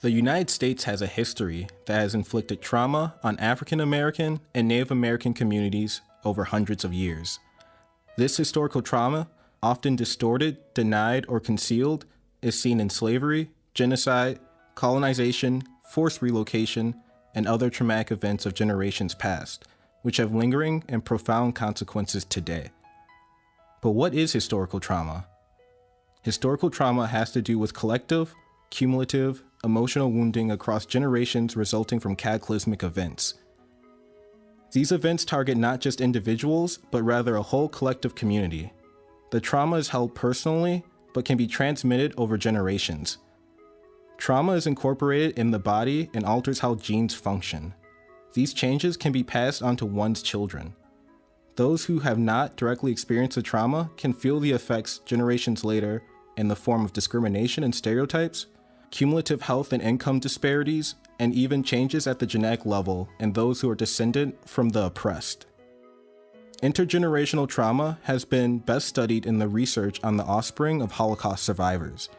The United States has a history that has inflicted trauma on African American and Native American communities over hundreds of years. This historical trauma, often distorted, denied, or concealed, is seen in slavery, genocide, colonization, forced relocation, and other traumatic events of generations past, which have lingering and profound consequences today. But what is historical trauma? Historical trauma has to do with collective, cumulative, emotional wounding across generations resulting from cataclysmic events. These events target not just individuals, but rather a whole collective community. The trauma is held personally, but can be transmitted over generations. Trauma is incorporated in the body and alters how genes function. These changes can be passed on to one's children. Those who have not directly experienced the trauma can feel the effects generations later in the form of discrimination and stereotypes, cumulative health and income disparities, and even changes at the genetic level in those who are descendant from the oppressed. Intergenerational trauma has been best studied in the research on the offspring of Holocaust survivors,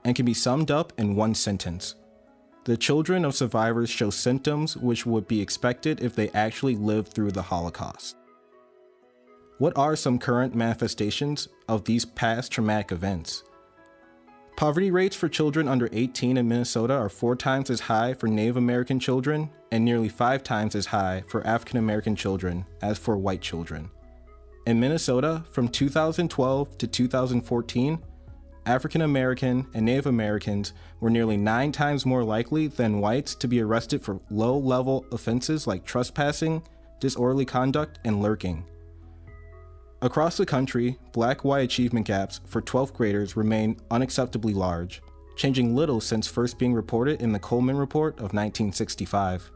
and can be summed up in one sentence. The children of survivors show symptoms which would be expected if they actually lived through the Holocaust. What are some current manifestations of these past traumatic events? Poverty rates for children under 18 in Minnesota are 4 times as high for Native American children and nearly 5 times as high for African American children as for white children. In Minnesota, from 2012 to 2014, African American and Native Americans were nearly 9 times more likely than whites to be arrested for low-level offenses like trespassing, disorderly conduct, and lurking. Across the country, Black-white achievement gaps for 12th graders remain unacceptably large, changing little since first being reported in the Coleman Report of 1965.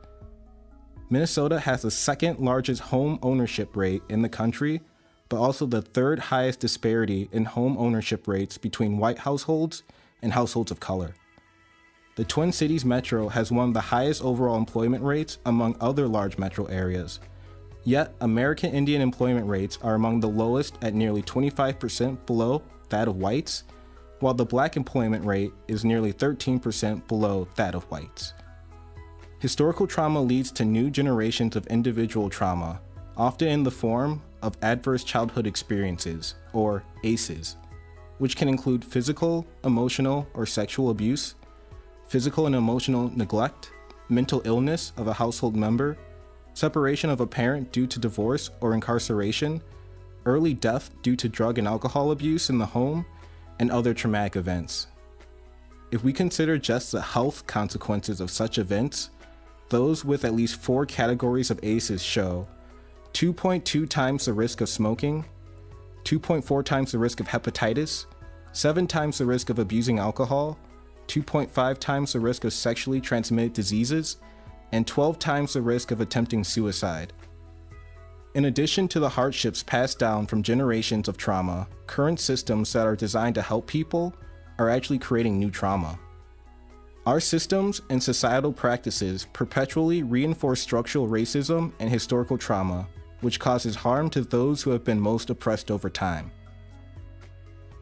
Minnesota has the second largest home ownership rate in the country, but also the third highest disparity in home ownership rates between white households and households of color. The Twin Cities Metro has one of the highest overall employment rates among other large metro areas. Yet, American Indian employment rates are among the lowest at nearly 25% below that of whites, while the Black employment rate is nearly 13% below that of whites. Historical trauma leads to new generations of individual trauma, often in the form of adverse childhood experiences, or ACEs, which can include physical, emotional, or sexual abuse, physical and emotional neglect, mental illness of a household member, separation of a parent due to divorce or incarceration, early death due to drug and alcohol abuse in the home, and other traumatic events. If we consider just the health consequences of such events, those with at least 4 categories of ACEs show 2.2 times the risk of smoking, 2.4 times the risk of hepatitis, 7 times the risk of abusing alcohol, 2.5 times the risk of sexually transmitted diseases, and 12 times the risk of attempting suicide. In addition to the hardships passed down from generations of trauma, current systems that are designed to help people are actually creating new trauma. Our systems and societal practices perpetually reinforce structural racism and historical trauma, which causes harm to those who have been most oppressed over time.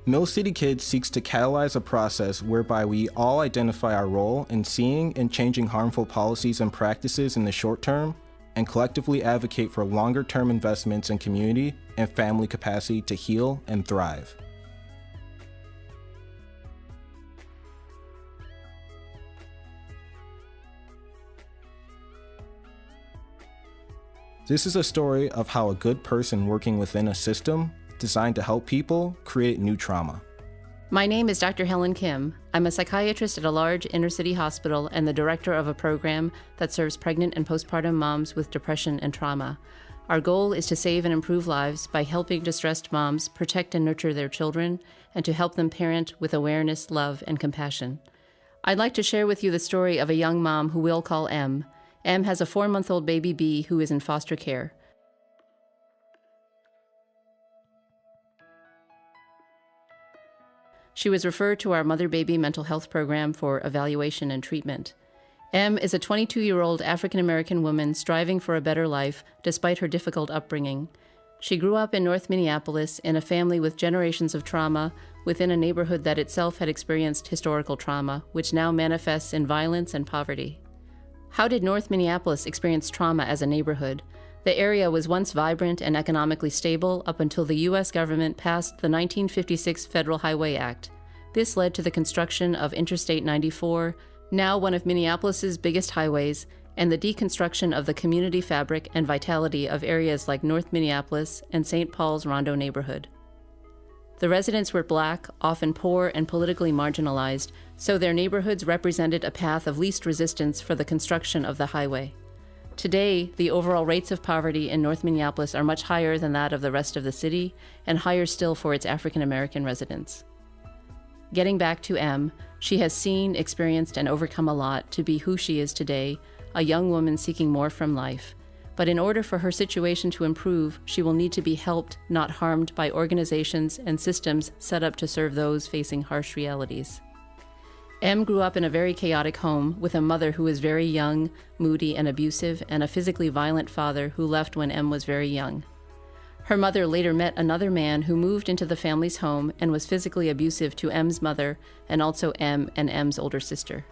Mill City Kids seeks to catalyze a process whereby we all identify our role in seeing and changing harmful policies and practices in the short term, and collectively advocate for longer-term investments in community and family capacity to heal and thrive. This is a story of how a good person working within a system designed to help people create new trauma. My name is Dr. Helen Kim. I'm a psychiatrist at a large inner-city hospital and the director of a program that serves pregnant and postpartum moms with depression and trauma. Our goal is to save and improve lives by helping distressed moms protect and nurture their children and to help them parent with awareness, love, and compassion. I'd like to share with you the story of a young mom who we'll call M. M has a 4-month-old baby B who is in foster care. She was referred to our mother-baby mental health program for evaluation and treatment. M is a 22-year-old African-American woman striving for a better life despite her difficult upbringing. She grew up in North Minneapolis in a family with generations of trauma within a neighborhood that itself had experienced historical trauma, which now manifests in violence and poverty. How did North Minneapolis experience trauma as a neighborhood? The area was once vibrant and economically stable up until the U.S. government passed the 1956 Federal Highway Act. This led to the construction of Interstate 94, now one of Minneapolis's biggest highways, and the deconstruction of the community fabric and vitality of areas like North Minneapolis and St. Paul's Rondo neighborhood. The residents were Black, often poor and politically marginalized, so their neighborhoods represented a path of least resistance for the construction of the highway. Today, the overall rates of poverty in North Minneapolis are much higher than that of the rest of the city, and higher still for its African American residents. Getting back to Em, she has seen, experienced, and overcome a lot to be who she is today, a young woman seeking more from life. But in order for her situation to improve, she will need to be helped, not harmed, by organizations and systems set up to serve those facing harsh realities. Em grew up in a very chaotic home with a mother who was very young, moody, and abusive, and a physically violent father who left when Em was very young. Her mother later met another man who moved into the family's home and was physically abusive to Em's mother and also Em and Em's older sister.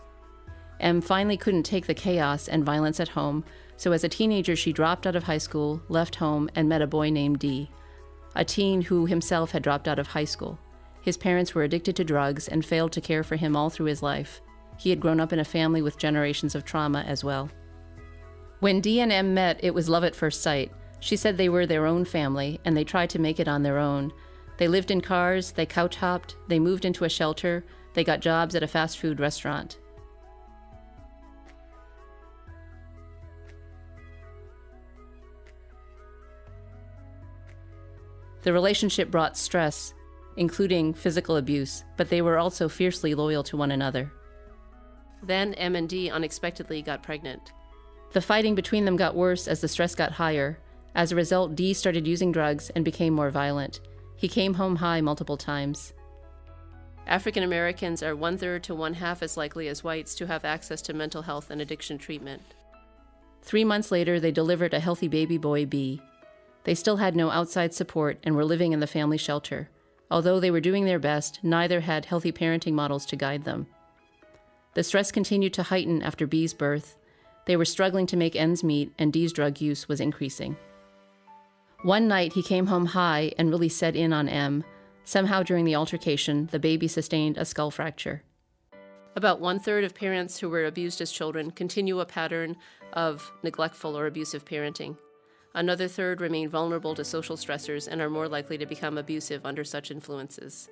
Em finally couldn't take the chaos and violence at home, so as a teenager she dropped out of high school, left home, and met a boy named D, a teen who himself had dropped out of high school. His parents were addicted to drugs and failed to care for him all through his life. He had grown up in a family with generations of trauma as well. When D and Em met, it was love at first sight. She said they were their own family, and they tried to make it on their own. They lived in cars, they couch hopped, they moved into a shelter, they got jobs at a fast food restaurant. The relationship brought stress, including physical abuse, but they were also fiercely loyal to one another. Then Em and D unexpectedly got pregnant. The fighting between them got worse as the stress got higher. As a result, D started using drugs and became more violent. He came home high multiple times. African Americans are 1/3 to 1/2 as likely as whites to have access to mental health and addiction treatment. 3 months later, they delivered a healthy baby boy, B. They still had no outside support and were living in the family shelter. Although they were doing their best, neither had healthy parenting models to guide them. The stress continued to heighten after B's birth. They were struggling to make ends meet, and D's drug use was increasing. One night, he came home high and really set in on Em. Somehow during the altercation, the baby sustained a skull fracture. About 1/3 of parents who were abused as children continue a pattern of neglectful or abusive parenting. Another third remain vulnerable to social stressors and are more likely to become abusive under such influences.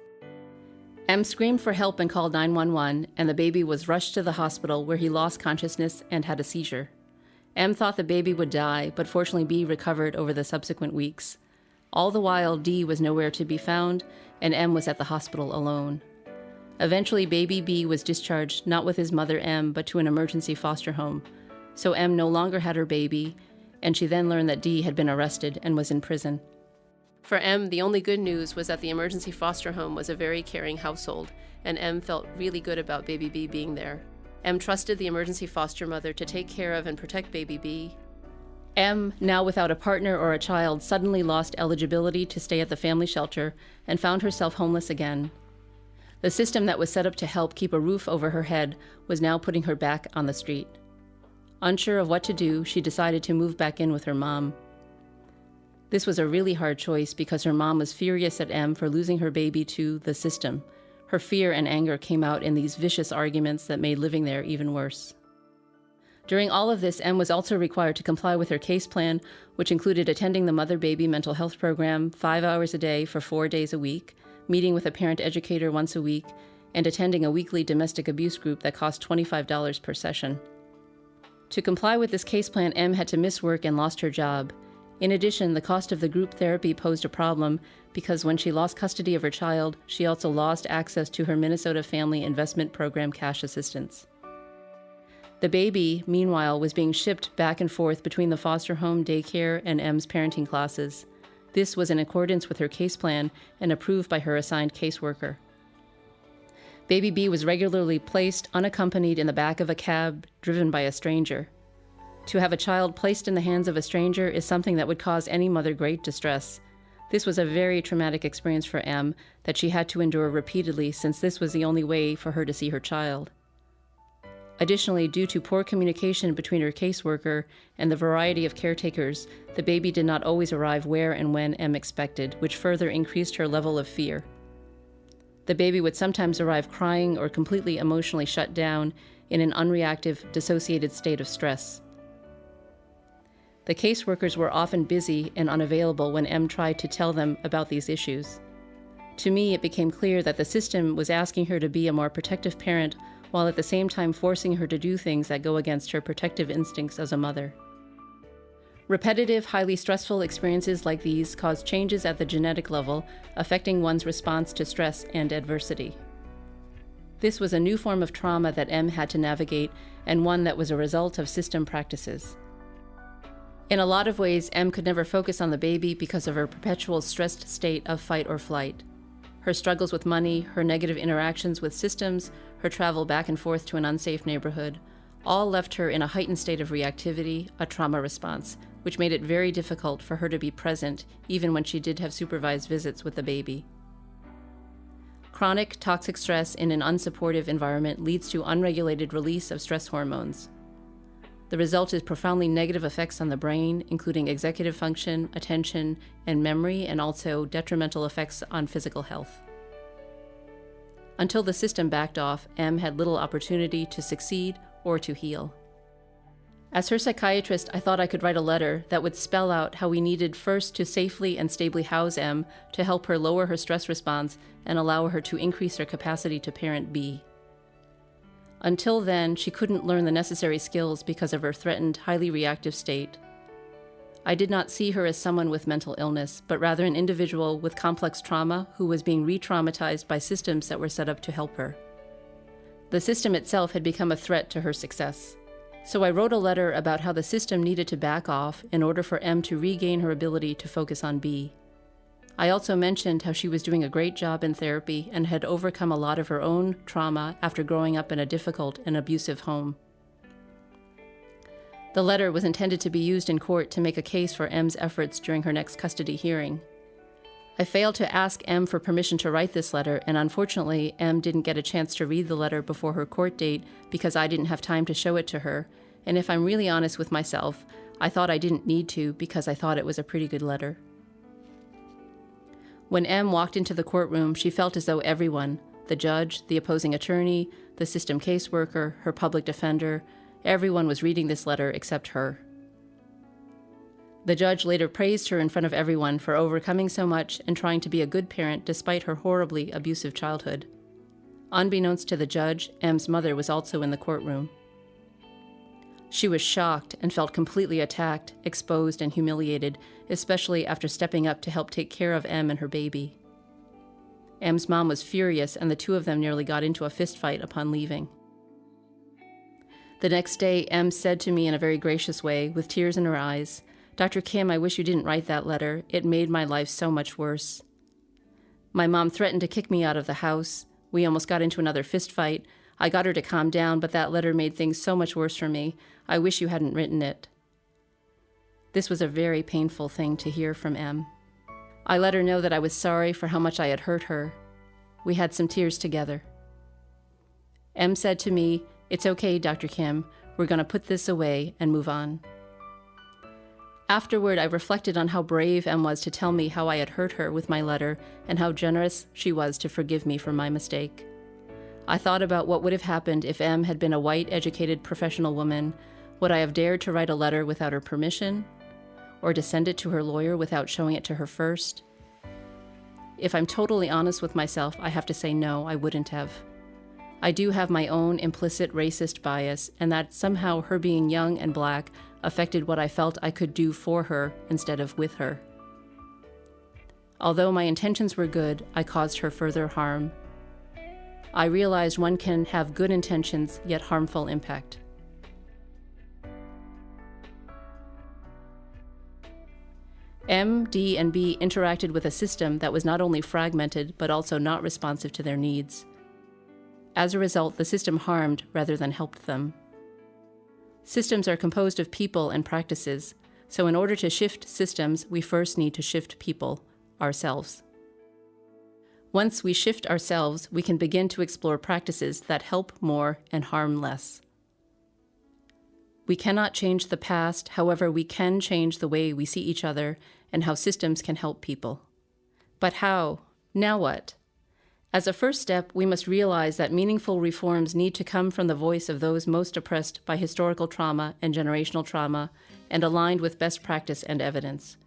Em screamed for help and called 911, and the baby was rushed to the hospital where he lost consciousness and had a seizure. Em thought the baby would die, but fortunately B recovered over the subsequent weeks. All the while, D was nowhere to be found, and Em was at the hospital alone. Eventually, baby B was discharged not with his mother Em, but to an emergency foster home. So Em no longer had her baby, and she then learned that D had been arrested and was in prison. For Em, the only good news was that the emergency foster home was a very caring household, and Em felt really good about baby B being there. Em trusted the emergency foster mother to take care of and protect baby B. Em, now without a partner or a child, suddenly lost eligibility to stay at the family shelter and found herself homeless again. The system that was set up to help keep a roof over her head was now putting her back on the street. Unsure of what to do, she decided to move back in with her mom. This was a really hard choice because her mom was furious at Em for losing her baby to the system. Her fear and anger came out in these vicious arguments that made living there even worse. During all of this, Em was also required to comply with her case plan, which included attending the mother-baby mental health program 5 hours a day for 4 days a week, meeting with a parent educator once a week, and attending a weekly domestic abuse group that cost $25 per session. To comply with this case plan, Em had to miss work and lost her job. In addition, the cost of the group therapy posed a problem because when she lost custody of her child, she also lost access to her Minnesota Family Investment Program cash assistance. The baby, meanwhile, was being shipped back and forth between the foster home, daycare, and Em's parenting classes. This was in accordance with her case plan and approved by her assigned caseworker. Baby B was regularly placed unaccompanied in the back of a cab driven by a stranger. To have a child placed in the hands of a stranger is something that would cause any mother great distress. This was a very traumatic experience for M that she had to endure repeatedly, since this was the only way for her to see her child. Additionally, due to poor communication between her caseworker and the variety of caretakers, the baby did not always arrive where and when M expected, which further increased her level of fear. The baby would sometimes arrive crying or completely emotionally shut down in an unreactive, dissociated state of stress. The caseworkers were often busy and unavailable when M tried to tell them about these issues. To me, it became clear that the system was asking her to be a more protective parent while at the same time forcing her to do things that go against her protective instincts as a mother. Repetitive, highly stressful experiences like these cause changes at the genetic level, affecting one's response to stress and adversity. This was a new form of trauma that M had to navigate, and one that was a result of system practices. In a lot of ways, M could never focus on the baby because of her perpetual stressed state of fight or flight. Her struggles with money, her negative interactions with systems, her travel back and forth to an unsafe neighborhood, all left her in a heightened state of reactivity, a trauma response, which made it very difficult for her to be present even when she did have supervised visits with the baby. Chronic toxic stress in an unsupportive environment leads to unregulated release of stress hormones. The result is profoundly negative effects on the brain, including executive function, attention, and memory, and also detrimental effects on physical health. Until the system backed off, M had little opportunity to succeed or to heal. As her psychiatrist, I thought I could write a letter that would spell out how we needed first to safely and stably house M to help her lower her stress response and allow her to increase her capacity to parent B. Until then, she couldn't learn the necessary skills because of her threatened, highly reactive state. I did not see her as someone with mental illness, but rather an individual with complex trauma who was being re-traumatized by systems that were set up to help her. The system itself had become a threat to her success. So I wrote a letter about how the system needed to back off in order for M to regain her ability to focus on B. I also mentioned how she was doing a great job in therapy and had overcome a lot of her own trauma after growing up in a difficult and abusive home. The letter was intended to be used in court to make a case for M's efforts during her next custody hearing. I failed to ask M for permission to write this letter, and unfortunately, M didn't get a chance to read the letter before her court date because I didn't have time to show it to her, and if I'm really honest with myself, I thought I didn't need to because I thought it was a pretty good letter. When M walked into the courtroom, she felt as though everyone, the judge, the opposing attorney, the system caseworker, her public defender, everyone was reading this letter except her. The judge later praised her in front of everyone for overcoming so much and trying to be a good parent despite her horribly abusive childhood. Unbeknownst to the judge, M's mother was also in the courtroom. She was shocked and felt completely attacked, exposed, and humiliated, especially after stepping up to help take care of M and her baby. M's mom was furious, and the two of them nearly got into a fistfight upon leaving. The next day, M said to me in a very gracious way, with tears in her eyes, "Dr. Kim, I wish you didn't write that letter. It made my life so much worse. My mom threatened to kick me out of the house. We almost got into another fistfight. I got her to calm down, but that letter made things so much worse for me. I wish you hadn't written it." This was a very painful thing to hear from M. I let her know that I was sorry for how much I had hurt her. We had some tears together. M said to me, "It's okay, Dr. Kim. We're going to put this away and move on." Afterward, I reflected on how brave M was to tell me how I had hurt her with my letter and how generous she was to forgive me for my mistake. I thought about what would have happened if M had been a white, educated, professional woman. Would I have dared to write a letter without her permission? Or to send it to her lawyer without showing it to her first? If I'm totally honest with myself, I have to say no, I wouldn't have. I do have my own implicit racist bias, and that somehow her being young and black affected what I felt I could do for her instead of with her. Although my intentions were good, I caused her further harm. I realized one can have good intentions, yet harmful impact. M, D, and B interacted with a system that was not only fragmented, but also not responsive to their needs. As a result, the system harmed rather than helped them. Systems are composed of people and practices, so in order to shift systems, we first need to shift people, ourselves. Once we shift ourselves, we can begin to explore practices that help more and harm less. We cannot change the past, however, we can change the way we see each other and how systems can help people. But how? Now what? As a first step, we must realize that meaningful reforms need to come from the voice of those most oppressed by historical trauma and generational trauma and aligned with best practice and evidence.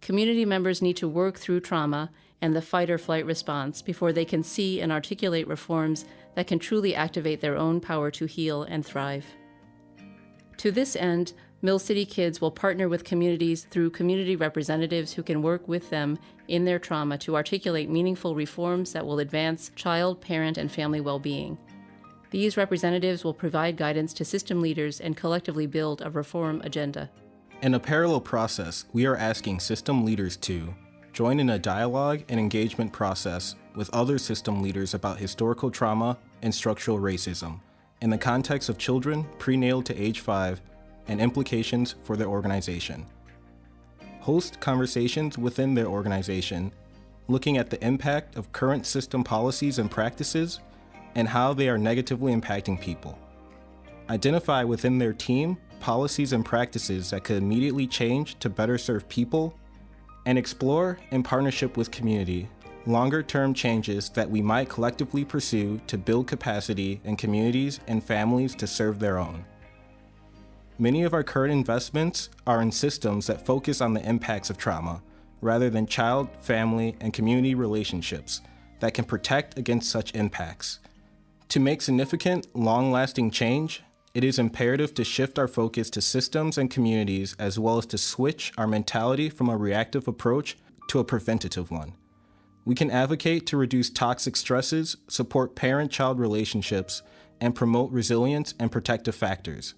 Community members need to work through trauma and the fight-or-flight response before they can see and articulate reforms that can truly activate their own power to heal and thrive. To this end, Mill City Kids will partner with communities through community representatives who can work with them in their trauma to articulate meaningful reforms that will advance child, parent, and family well-being. These representatives will provide guidance to system leaders and collectively build a reform agenda. In a parallel process, we are asking system leaders to join in a dialogue and engagement process with other system leaders about historical trauma and structural racism in the context of children prenatal to age 5 and implications for their organization. Host conversations within their organization, looking at the impact of current system policies and practices and how they are negatively impacting people. Identify within their team policies and practices that could immediately change to better serve people, and explore, in partnership with community, longer-term changes that we might collectively pursue to build capacity in communities and families to serve their own. Many of our current investments are in systems that focus on the impacts of trauma, rather than child, family, and community relationships that can protect against such impacts. To make significant, long-lasting change, it is imperative to shift our focus to systems and communities, as well as to switch our mentality from a reactive approach to a preventative one. We can advocate to reduce toxic stresses, support parent-child relationships, and promote resilience and protective factors.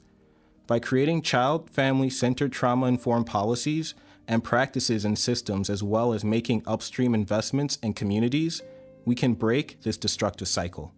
By creating child, family-centered trauma-informed policies and practices and systems, as well as making upstream investments in communities, we can break this destructive cycle.